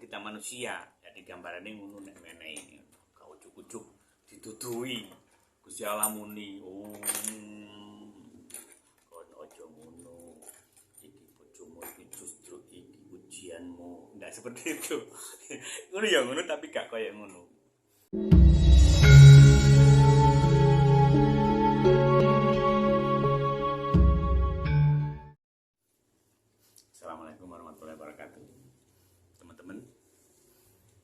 kita manusia. Jadi gambarannya ngono nek menehi. Kau ujuk-ujuk ditutui Gusti Allah muni, kon ojo ngono. Iki bojomu iki justru iki ujianmu. Ndak seperti itu. Ngono ya ngono tapi gak koyo ngono. Assalamualaikum warahmatullahi wabarakatuh. Teman-teman,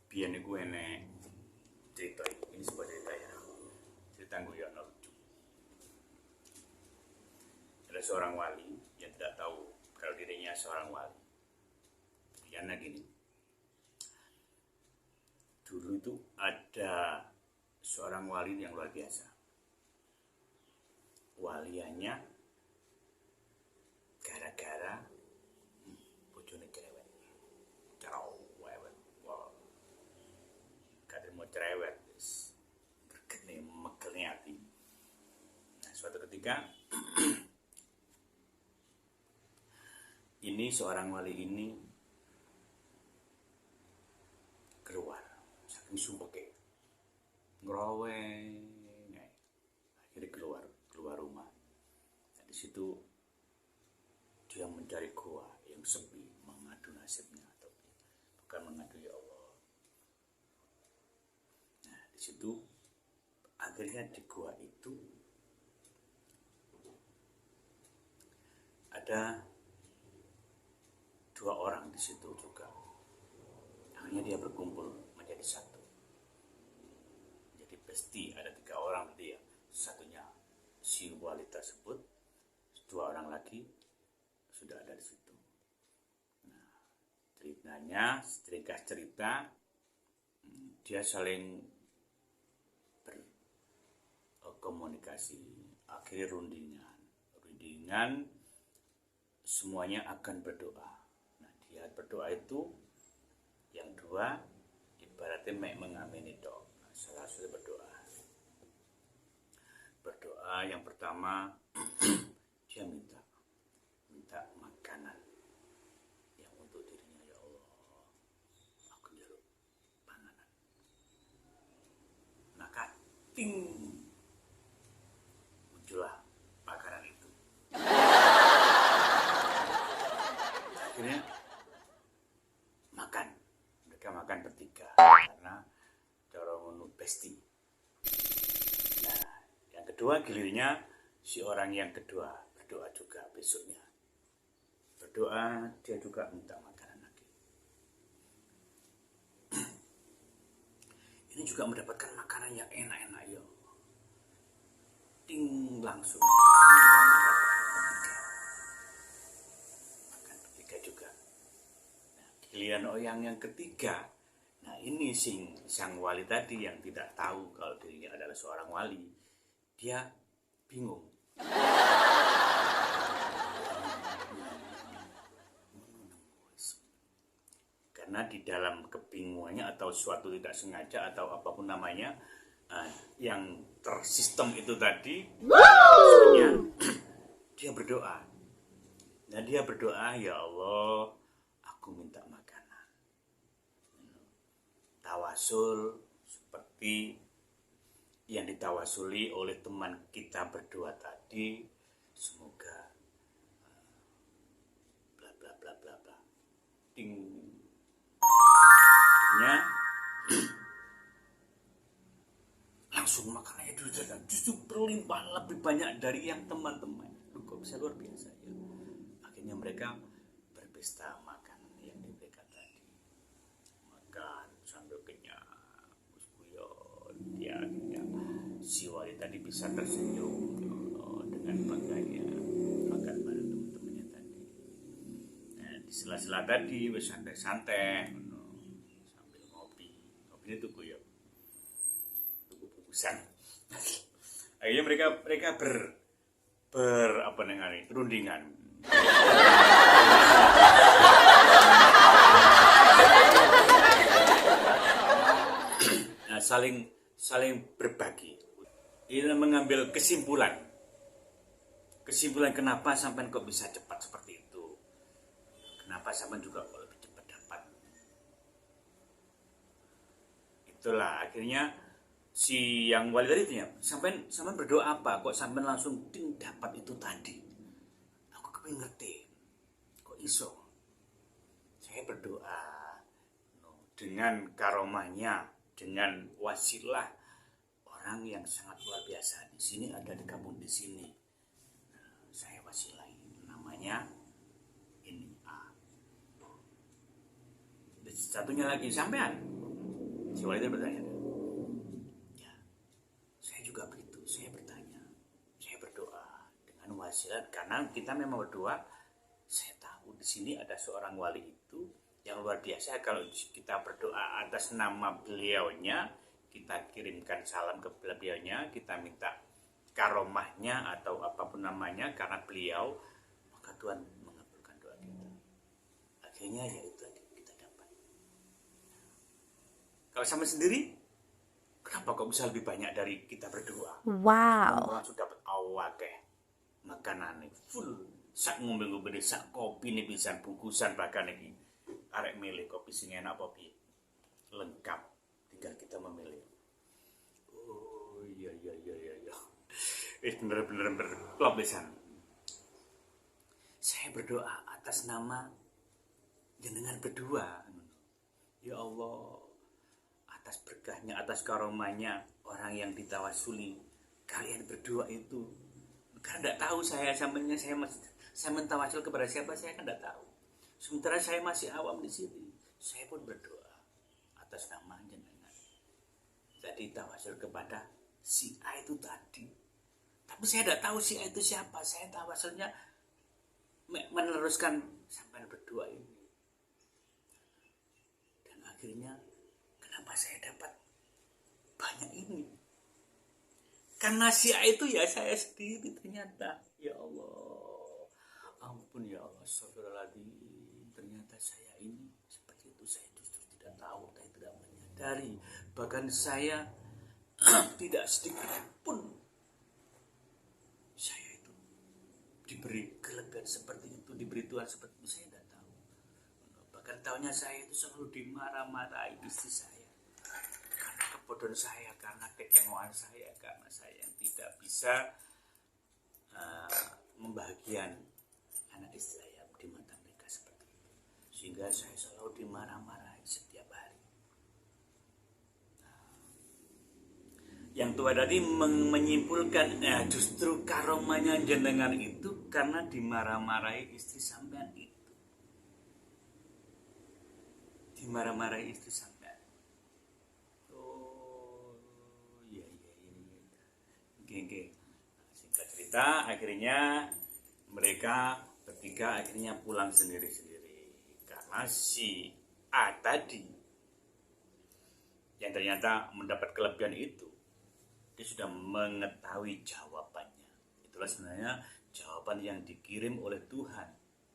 biyen niku enek cerita ini sebuah cerita ya. Cerita guyon lucu. Ada seorang wali yang tidak tahu kalau dirinya seorang wali. Karena gini. Dulu itu ada seorang wali yang luar biasa. Waliannya gara-gara bojone cerewet. Cerewet. Wah. Kadang mau cerewet. Bergene megelne hati. Nah, suatu ketika ini seorang wali ini keluar saking sumpeke. Ngroweng. Akhirnya keluar rumah. Nah, di situ dia mencari gua yang sepi, mengadu nasibnya atau bukan mengadu ya Allah. Nah, di situ akhirnya di gua itu ada 2 orang di situ juga. Akhirnya dia berkumpul menjadi satu. Jadi pasti ada 3 orang dia. Satunya si wali tersebut, 2 orang lagi sudah ada di situ. Nah, ceritanya, ringkas cerita, dia saling berkomunikasi, akhirnya rundingan, semuanya akan berdoa. Nah, dia berdoa itu, yang 2 ibaratnya mengamini doa. Nah, salah satu berdoa yang pertama dia minta makanan yang untuk dirinya. Ya Allah, aku njaluk panganan. Maka muncullah makanan itu. Akhirnya mereka makan bertiga karena dorong besti. Nah, yang kedua gilirannya si orang yang kedua berdoa juga besoknya. Berdoa, dia juga minta makanan lagi. Ini juga mendapatkan makanan yang enak-enak ya. Langsung makan bertiga juga. Nah, giliran yang ketiga. Nah, ini sang wali tadi yang tidak tahu kalau dirinya adalah seorang wali. Dia bingung. Karena di dalam kebingungannya atau suatu tidak sengaja atau apapun namanya, yang tersistem itu tadi, dia berdoa. Nah, dia berdoa, ya Allah, aku minta makanan. Tawasul seperti yang ditawasuli oleh teman kita berdua tadi, semoga bla bla bla bla bla. Langsung makanannya justru berlimpah lebih banyak dari yang teman-teman. Kok bisa luar biasa ya. Akhirnya mereka berpesta makan yang diberikan tadi. Makan sambil kenyang. Ya, akhirnya si wali tadi bisa tersenyum dengan bangganya makan bareng teman-temannya tadi. Nah, di sela-sela tadi santai-santai sambil ngopi itu ya tuku bungkusan. Akhirnya mereka rundingan. Nah, saling berbagi. Ini mengambil kesimpulan kenapa sampean kok bisa cepat seperti itu, kenapa sampean juga kok lebih cepat dapat. Itulah akhirnya si yang wali tadi tanya, sampai berdoa apa? Kok sampai langsung dapat itu tadi? Aku kepingin ngerti. Kok iso? Saya berdoa dengan karomahnya, dengan wasilah orang yang sangat luar biasa. Di sini ada di kampung di sini. Saya wasilahi, namanya ini A. Satunya lagi sampean. Si wali itu bertanya. Ya, saya juga begitu. Saya bertanya. Saya berdoa dengan wasilah karena kita memang berdoa. Saya tahu di sini ada seorang wali itu yang luar biasa. Kalau kita berdoa atas nama beliaunya, kita kirimkan salam ke beliaunya, kita minta karomahnya atau apapun namanya karena beliau, maka Tuhan mengabulkan doa kita. Akhirnya ya itu kita dapat. Kalau sama sendiri, kenapa kok bisa lebih banyak dari kita berdoa? Wow. Langsung dapat awake makanan full. Sak ngombe-ngombe sak kopi nih pisan bungkusan bahkan ini arek milih kopi sing enak apa piye. Lengkap, tinggal kita memilih. Oh iya. Bener-bener klop pisan. Saya berdoa atas nama jenengan berdua. Ya Allah, atas berkahnya, atas karomahnya orang yang ditawasuli kalian berdua itu. Karena tidak tahu saya mentawasul kepada siapa, saya kan tidak tahu. Sementara saya masih awam di sini, saya pun berdoa atas nama jenengan. Jadi tawasul kepada si A itu tadi. Tapi saya tidak tahu si A itu siapa. Saya tawasulnya meneruskan sampai berdoa ini. Dan akhirnya kenapa saya dapat banyak ini? Karena si A itu ya saya sendiri ternyata. Ya Allah, ampun ya Allah, astagfirullahaladzim. Ternyata saya ini seperti itu. Saya justru tidak tahu, saya tidak menyadari. Bahkan saya tidak sedikit pun saya itu diberi kelebihan seperti itu, diberi Tuhan seperti itu, saya tidak tahu. Bahkan tahunya saya itu selalu dimarah-marahi istri saya. Karena kebodohan saya, karena kecengoan saya, karena saya yang tidak bisa membahagiakan anak istri saya di mata mereka seperti itu. Sehingga saya selalu dimarah-marahi setiap hari. Yang tua tadi menyimpulkan justru karomanya jenengan itu karena dimarah-marahi istri sampean itu. Dimarah-marahi istri sampean. Oh iya. Oke. Singkat cerita, akhirnya mereka bertiga akhirnya pulang sendiri-sendiri karena si A tadi yang ternyata mendapat kelebihan itu, dia sudah mengetahui jawabannya. Itulah sebenarnya jawaban yang dikirim oleh Tuhan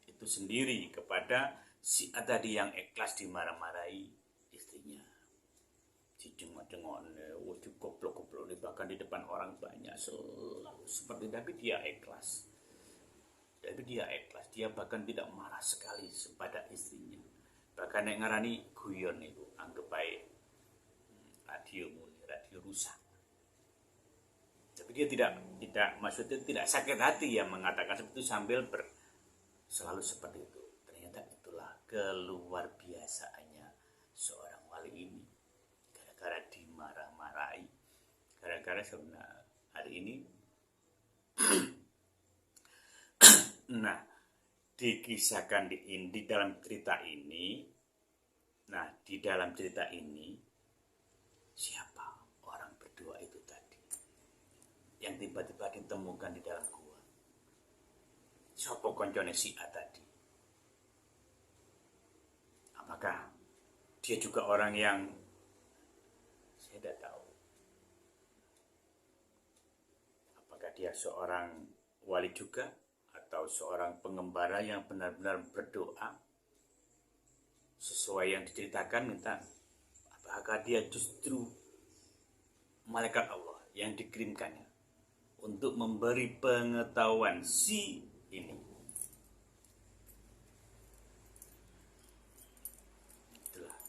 itu sendiri kepada si A tadi yang ikhlas dimarah-marahi istrinya. Cengok-cengok, goblok-goblok, bahkan di depan orang banyak seperti, tapi dia ikhlas. Dia bahkan tidak marah sekali kepada istrinya. Bahkan yang ngarani guyon itu, anggap baik radio rusak. Tapi dia tidak maksudnya tidak sakit hati ya mengatakan seperti itu sambil selalu seperti itu. Ternyata itulah keluar biasaannya seorang wali ini. Gara-gara dimarah-marahi, gara-gara sebenarnya hari ini nah dikisahkan di dalam cerita ini. Nah di dalam cerita ini siapa orang berdua itu tadi yang tiba-tiba ditemukan di dalam gua? Siapa koncone si A tadi? Apakah dia juga orang yang saya tidak tahu. Apakah dia seorang wali juga atau seorang pengembara yang benar-benar berdoa sesuai yang diceritakan, minta apakah dia justru malaikat Allah yang dikirimkannya untuk memberi pengetahuan si ini. Itulah.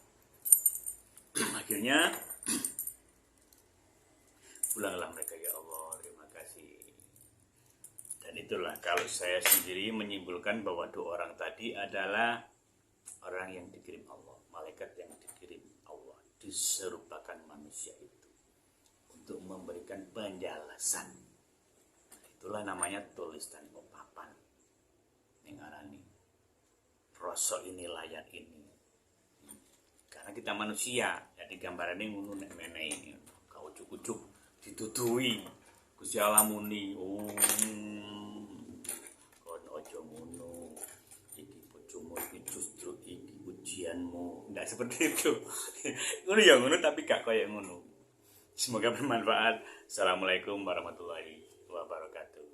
Akhirnya itulah kalau saya sendiri menyimpulkan bahwa dua orang tadi adalah orang yang dikirim Allah, malaikat yang dikirim Allah, diserupakan manusia itu untuk memberikan penjelasan. Itulah namanya tulis dan papan. Nengarani rasa ini layak ini. Karena kita manusia, jadi gambarannya ngono nek menehi. Kau ujuk-ujuk ditutui Gusti Allah muni, kon ojo ngono. Iki bojomu iki justru iki ujianmu. Enggak seperti itu. Ngono ya ngono tapi gak koyo ngono. Semoga bermanfaat. Assalamualaikum warahmatullahi wabarakatuh.